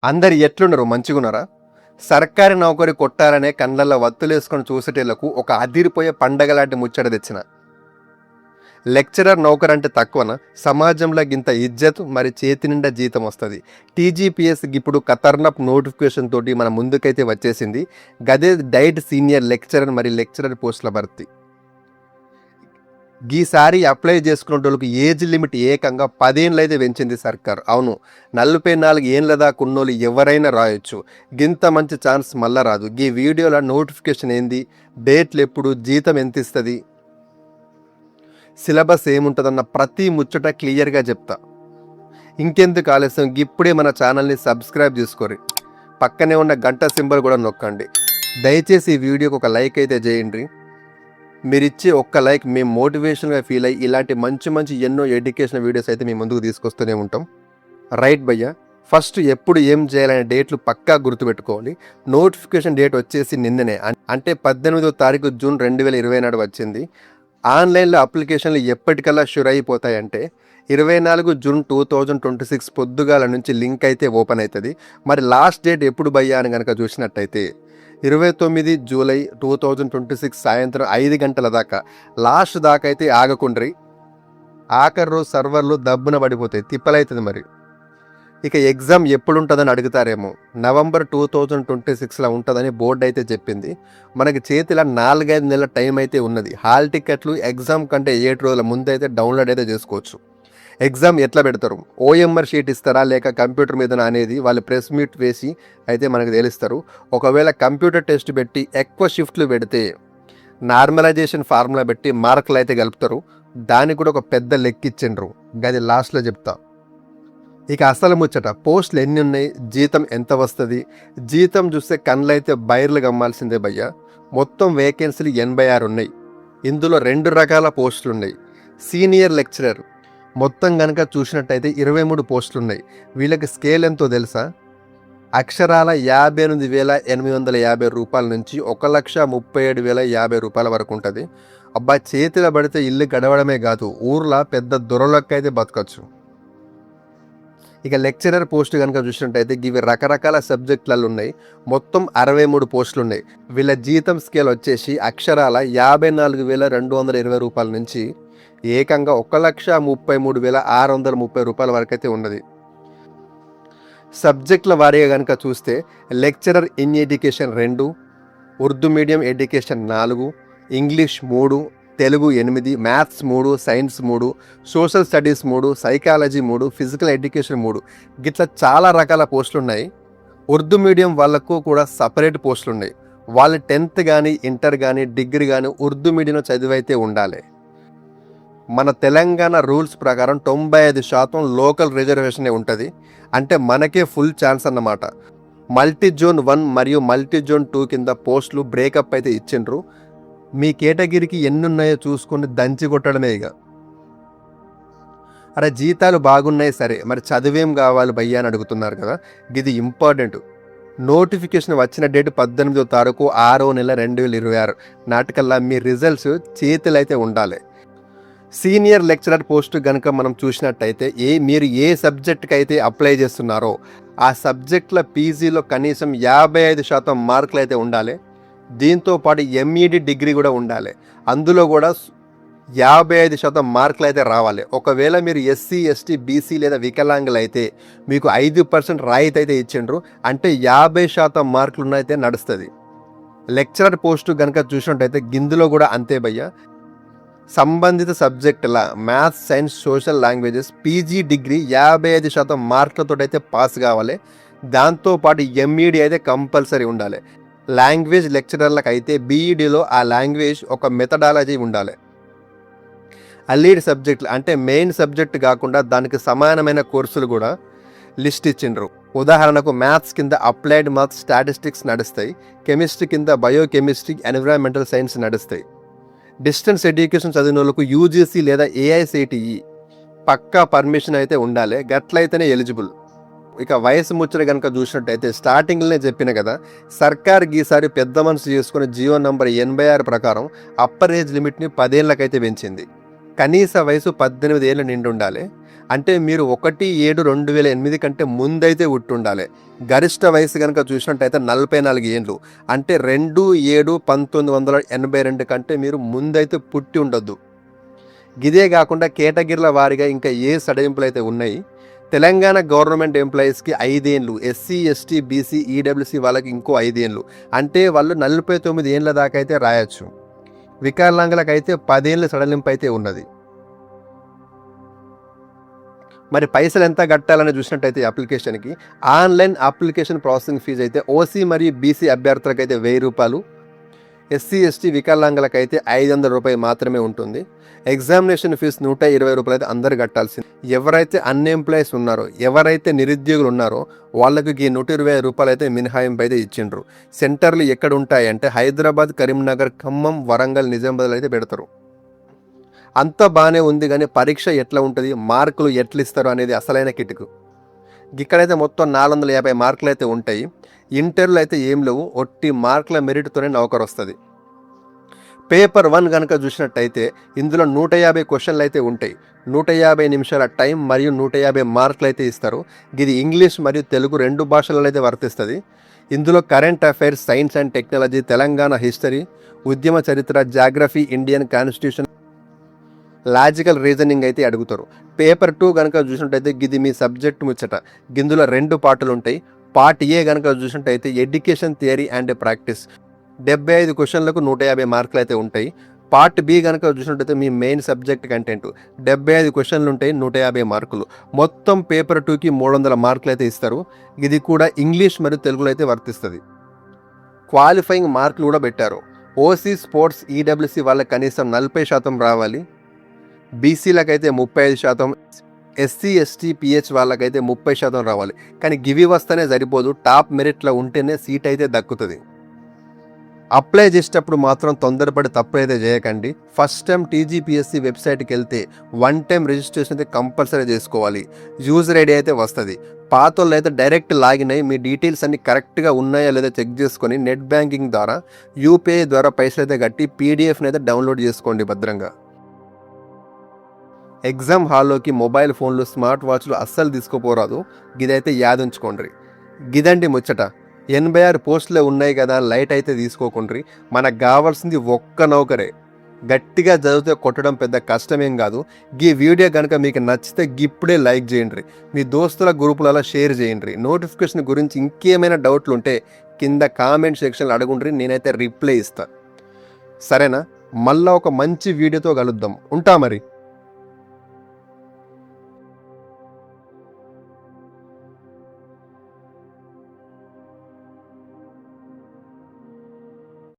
అందరు ఎట్లున్నారు? మంచిగున్నారా? సర్కారీ నౌకరి కొట్టాలనే కండ్లల్లో వత్తులేసుకొని చూసేటోళ్లకు ఒక అదిరిపోయే పండగ లాంటి ముచ్చట తెచ్చిన. లెక్చరర్ నౌకర్ అంటే తక్కువన? సమాజంలో గింత ఇజ్జత్, మరి చేతి నిండా జీతం వస్తుంది. టీజీపీఎస్ ఇప్పుడు ఖతర్నాక్ నోటిఫికేషన్ తోటి మన ముందుకైతే వచ్చేసింది. గదే డైట్ సీనియర్ లెక్చరర్ మరి లెక్చరర్ పోస్టుల భర్తీ. ఈసారి అప్లై చేసుకునేటోళ్ళకి ఏజ్ లిమిట్ ఏకంగా 10 ఏళ్ళు అయితే పెంచింది సర్కార్. అవును, 44 ఏళ్ళ దాకా ఉన్నోళ్ళు ఎవరైనా రాయొచ్చు. గింత మంచి ఛాన్స్ మళ్ళా రాదు. ఈ వీడియోలో నోటిఫికేషన్ ఏంది, డేట్లు ఎప్పుడు, జీతం ఎంత ఇస్తుంది, సిలబస్ ఏముంటుందన్న ప్రతి ముచ్చట క్లియర్గా చెప్తా. ఇంకెందుకు ఆలస్యం, ఇప్పుడే మన ఛానల్ని సబ్స్క్రైబ్ చేసుకోరి, పక్కనే ఉన్న గంట సింబల్ కూడా నొక్కండి. దయచేసి ఈ వీడియోకి ఒక లైక్ అయితే చేయండి. మీరిచ్చే ఒక్క లైక్ మేము మోటివేషన్గా ఫీల్ అయ్యి ఇలాంటి మంచి మంచి ఎన్నో ఎడ్యుకేషన్ వీడియోస్ అయితే మేము ముందుకు తీసుకొస్తూనే ఉంటాం. రైట్ భయ్య, ఫస్ట్ ఎప్పుడు ఏం చేయాలనే డేట్లు పక్కా గుర్తుపెట్టుకోవాలి. నోటిఫికేషన్ డేట్ వచ్చేసి నిన్ననే, అంటే 18వ తారీఖు జూన్ 2020 నాడు వచ్చింది. ఆన్లైన్లో అప్లికేషన్లు ఎప్పటికల్లా షుర్ అయిపోతాయంటే 24 జూన్ 2026 పొద్దుగాల నుంచి లింక్ అయితే ఓపెన్ అవుతుంది. మరి లాస్ట్ డేట్ ఎప్పుడు భయ్యా అని కనుక చూసినట్టయితే 29 జూలై 2026 సాయంత్రం 5 గంటల దాకా. లాస్ట్ దాకా అయితే ఆగకుండ్రి. ఆఖరి రోజు సర్వర్లు దబ్బున పడిపోతాయి, తిప్పలవుతుంది. మరి ఇక ఎగ్జామ్ ఎప్పుడు ఉంటుందని అడుగుతారేమో. నవంబర్ 2026లో ఉంటుందని బోర్డు అయితే చెప్పింది. మనకి చేతిలో 4-5 నెలల టైం అయితే ఉన్నది. హాల్ టికెట్లు ఎగ్జామ్ కంటే 7 రోజుల ముందు అయితే డౌన్లోడ్ అయితే చేసుకోవచ్చు. ఎగ్జామ్ ఎట్లా పెడతారు, ఓఎంఆర్ షీట్ ఇస్తారా లేక కంప్యూటర్ మీద అనేది వాళ్ళు ప్రెస్ మీట్ వేసి అయితే మనకు తెలుస్తారు. ఒకవేళ కంప్యూటర్ టెస్ట్ పెట్టి ఎక్కువ షిఫ్ట్లు పెడితే నార్మలైజేషన్ ఫార్ములా పెట్టి మార్కులు అయితే కలుపుతారు. దానికి కూడా ఒక పెద్ద లెక్కిచ్చిండ్రు, గది లాస్ట్లో చెప్తా. ఇక అసలు ముచ్చట, పోస్టులు ఎన్ని ఉన్నాయి, జీతం ఎంత వస్తుంది. జీతం చూస్తే కళ్ళు అయితే బైర్లు గమ్మాల్సిందే భయ్య. మొత్తం వేకెన్సీలు 86 ఉన్నాయి. ఇందులో 2 రకాల పోస్టులు ఉన్నాయి. సీనియర్ లెక్చరర్ మొత్తం కనుక చూసినట్టయితే 23 పోస్టులు ఉన్నాయి. వీళ్ళకి స్కేల్ ఎంతో తెలుసా? అక్షరాల 58,850 రూపాయల నుంచి 1,37,050 రూపాయల వరకు ఉంటుంది. అబ్బా, చేతిలో పడితే ఇల్లు గడవడమే కాదు, ఊర్లో పెద్ద దొరలకైతే బతకచ్చు. ఇక లెక్చరర్ పోస్టు కనుక చూసినట్టయితే ఇవి రకరకాల సబ్జెక్టులలో ఉన్నాయి. మొత్తం 63 పోస్టులు ఉన్నాయి. వీళ్ళ జీతం స్కేల్ వచ్చేసి అక్షరాల 54,220 రూపాయల నుంచి ఏకంగా 1,33,630 రూపాయల వరకు అయితే ఉన్నది. సబ్జెక్టుల వారీగా కనుక చూస్తే lecturer in education 2, Urdu medium education 4, English 3, Telugu 8, maths 3, science 3, social studies 3, psychology 3, physical education 3. గిట్లా చాలా రకాల పోస్టులు ఉన్నాయి. ఉర్దూ మీడియం వాళ్ళకు కూడా సపరేట్ పోస్టులు ఉన్నాయి. వాళ్ళు 10th కానీ ఇంటర్ కానీ డిగ్రీ కానీ ఉర్దూ మీడియంలో చదివైతే ఉండాలి. మన తెలంగాణ రూల్స్ ప్రకారం 95% లోకల్ రిజర్వేషనే ఉంటుంది. అంటే మనకే ఫుల్ ఛాన్స్ అన్నమాట. మల్టీ జోన్ 1 మరియు మల్టీ జోన్ 2 కింద పోస్టులు బ్రేకప్ అయితే ఇచ్చిండ్రు. మీ కేటగిరీకి ఎన్ని ఉన్నాయో చూసుకొని దంచి కొట్టడమే. ఇక అరే జీతాలు బాగున్నాయి సరే, మరి చదివేం కావాలి భయ్యా అని అడుగుతున్నారు కదా. ఇది ఇంపార్టెంట్. నోటిఫికేషన్ వచ్చిన డేట్ 18వ తారీఖు 6వ నెల 2026 నాటికల్లా మీ రిజల్ట్స్ చేతులు అయితే ఉండాలి. సీనియర్ లెక్చరర్ పోస్టు కనుక మనం చూసినట్టయితే మీరు ఏ సబ్జెక్ట్కి అయితే అప్లై చేస్తున్నారో ఆ సబ్జెక్టుల పీజీలో కనీసం 55% మార్కులు అయితే ఉండాలి. దీంతో పాటు ఎంఈడి డిగ్రీ కూడా ఉండాలి. అందులో కూడా 55% మార్కులు అయితే రావాలి. ఒకవేళ మీరు ఎస్సీ, ఎస్టీ, బీసీ లేదా వికలాంగులు అయితే మీకు 5% రాయితీ అయితే ఇచ్చిండ్రు. అంటే 50% మార్కులు ఉన్నైతే నడుస్తుంది. లెక్చరర్ పోస్టు కనుక చూసినట్టయితే గిందులో కూడా అంతే భయ్య. సంబంధిత సబ్జెక్టుల maths, science, social, languages PG degree 55% మార్కులతో అయితే పాస్ కావాలి. దాంతోపాటు ఎంఈడి అయితే కంపల్సరీ ఉండాలి. లాంగ్వేజ్ లెక్చరర్లకు అయితే బీఈడీలో ఆ లాంగ్వేజ్ ఒక మెథడాలజీ ఉండాలి. అలీడ్ సబ్జెక్టులు అంటే మెయిన్ సబ్జెక్ట్ కాకుండా దానికి సమానమైన కోర్సులు కూడా లిస్ట్ ఇచ్చిండ్రు. ఉదాహరణకు మ్యాథ్స్ కింద అప్లైడ్ మ్యాథ్స్, స్టాటిస్టిక్స్ నడుస్తాయి. కెమిస్ట్రీ కింద బయోకెమిస్ట్రీ, ఎన్విరాన్మెంటల్ సైన్స్ నడుస్తాయి. డిస్టెన్స్ ఎడ్యుకేషన్ చదివిన వాళ్ళకు యూజీసీ లేదా ఏఐసిటిఈ పక్కా పర్మిషన్ అయితే ఉండాలి. గట్లయితేనే ఎలిజిబుల్. ఇక వయసు ముచ్చట కనుక చూసినట్టయితే స్టార్టింగ్లోనే చెప్పిన కదా, సర్కార్ ఈసారి పెద్ద మనసు చేసుకుని జియో నంబర్ 86 ప్రకారం అప్పర్ ఏజ్ లిమిట్ని 10 ఏళ్ళకైతే పెంచింది. కనీస వయసు 18 ఏళ్ళు నిండి ఉండాలి. అంటే మీరు 1/7/2008 కంటే ముందైతే పుట్టుండాలి. గరిష్ట వయసు కనుక చూసినట్టయితే 44 ఏండ్లు. అంటే 2/7/1982 కంటే మీరు ముందైతే పుట్టి ఉండొద్దు. గిదే కాకుండా కేటగిరీల వారీగా ఇంకా ఏ సడలింపులు అయితే ఉన్నాయి. తెలంగాణ గవర్నమెంట్ ఎంప్లాయీస్కి 5 ఏండ్లు, ఎస్సీ ఎస్టీ బీసీ ఈడబ్ల్యూసీ వాళ్ళకి ఇంకో 5 ఏండ్లు. అంటే వాళ్ళు 49 ఏండ్ల దాకా అయితే రాయొచ్చు. వికలాంగులకైతే 10 ఏళ్ళ సడలింపు అయితే ఉన్నది. మరి పైసలు ఎంత కట్టాలని చూసినట్టయితే అప్లికేషన్కి ఆన్లైన్ అప్లికేషన్ ప్రాసెసింగ్ ఫీజు అయితే ఓసీ మరియు బీసీ అభ్యర్థులకైతే 1000 రూపాయలు, ఎస్సీ ఎస్టీ వికలాంగులకైతే 500 రూపాయలు మాత్రమే ఉంటుంది. ఎగ్జామినేషన్ ఫీజు 120 రూపాయలు అయితే అందరు కట్టాల్సింది. ఎవరైతే అన్ఎంప్లాయీస్ ఉన్నారో, ఎవరైతే నిరుద్యోగులు ఉన్నారో వాళ్ళకి ఈ 120 రూపాయలు అయితే మినహాయింపు అయితే ఇచ్చిండ్రు. సెంటర్లు ఎక్కడ ఉంటాయంటే హైదరాబాద్, కరీంనగర్, ఖమ్మం, వరంగల్, నిజామాబాద్లో అయితే పెడతారు. అంతా బాగానే ఉంది, కానీ పరీక్ష ఎట్లా ఉంటుంది, మార్కులు ఎట్లా ఇస్తారు అనేది అసలైన కిటుకు. ఇక్కడైతే మొత్తం 450 మార్కులు అయితే ఉంటాయి. ఇంటర్వ్యూలు అయితే ఏం లేవు, ఒట్టి మార్కుల మెరిట్తోనే నౌకరు వస్తుంది. పేపర్ 1 కనుక చూసినట్టయితే ఇందులో 150 క్వశ్చన్లు అయితే ఉంటాయి. 150 నిమిషాల టైం మరియు 150 మార్కులు అయితే ఇస్తారు. ఇది ఇంగ్లీష్ మరియు తెలుగు 2 భాషలలో అయితే వర్తిస్తుంది. ఇందులో current affairs, science and technology, Telangana history, ఉద్యమ చరిత్ర, geography, Indian constitution, logical reasoning అయితే అడుగుతారు. పేపర్ 2 కనుక చూసినట్టయితే ఇది మీ సబ్జెక్ట్ ముచ్చట. ఇందులో 2 పార్టులు ఉంటాయి. పార్ట్ ఏ కనుక చూసినట్టయితే ఎడ్యుకేషన్ థియరీ అండ్ ప్రాక్టీస్, 75 క్వశ్చన్లకు 150 మార్కులు అయితే ఉంటాయి. పార్ట్ బి కనుక చూసినట్టయితే మీ మెయిన్ సబ్జెక్ట్ కంటెంట్, 75 క్వశ్చన్లు ఉంటాయి, 150 మార్కులు. మొత్తం పేపర్ 2కి 300 మార్కులు అయితే ఇస్తారు. ఇది కూడా ఇంగ్లీష్ మరియు తెలుగులో అయితే వర్తిస్తుంది. క్వాలిఫైయింగ్ మార్కులు కూడా పెట్టారు. ఓసీ, స్పోర్ట్స్, ఈడబ్ల్యూసీ వాళ్ళకి కనీసం 40% రావాలి. బీసీలకైతే 35%, ఎస్సీ ఎస్టీ పిహెచ్ వాళ్ళకైతే 30% రావాలి. కానీ గివి వస్తేనే సరిపోదు, టాప్ మెరిట్లో ఉంటేనే సీట్ అయితే దక్కుతుంది. అప్లై చేసేటప్పుడు మాత్రం తొందరపడి తప్పు అయితే చేయకండి. ఫస్ట్ టైం టీజీపీఎస్సీ వెబ్సైట్కి వెళ్తే 1 టైం రిజిస్ట్రేషన్ అయితే కంపల్సరీ చేసుకోవాలి. యూజర్ ఐడి అయితే వస్తుంది. పాత వాళ్ళు అయితే డైరెక్ట్ లాగిన్ అయ్యి మీ డీటెయిల్స్ అన్ని కరెక్ట్గా ఉన్నాయా లేదా చెక్ చేసుకొని నెట్ బ్యాంకింగ్ ద్వారా, యూపీఐ ద్వారా పైసలు అయితే కట్టి పీడిఎఫ్ని అయితే డౌన్లోడ్ చేసుకోండి భద్రంగా. ఎగ్జామ్ హాల్లోకి మొబైల్ ఫోన్లు, స్మార్ట్ వాచ్లు అస్సలు తీసుకోపోరాదు. గిదైతే యాదుంచుకోండి. గిదండి ముచ్చట. 86 పోస్టులే ఉన్నాయి కదా, లైట్ అయితే తీసుకోకుండ్రి. మనకు కావాల్సింది ఒక్క నౌకరే. గట్టిగా చదివితే కొట్టడం పెద్ద కష్టమేం కాదు. ఈ వీడియో కనుక మీకు నచ్చితే ఇప్పుడే లైక్ చేయండి. మీ దోస్తుల గ్రూపులలో షేర్ చేయండి. నోటిఫికేషన్ గురించి ఇంకేమైనా డౌట్లు ఉంటే కింద కామెంట్ సెక్షన్లో అడుగుండ్రి, నేనైతే రిప్లై ఇస్తాను. సరేనా? మళ్ళీ ఒక మంచి వీడియోతో కలుద్దాం. ఉంటా మరి.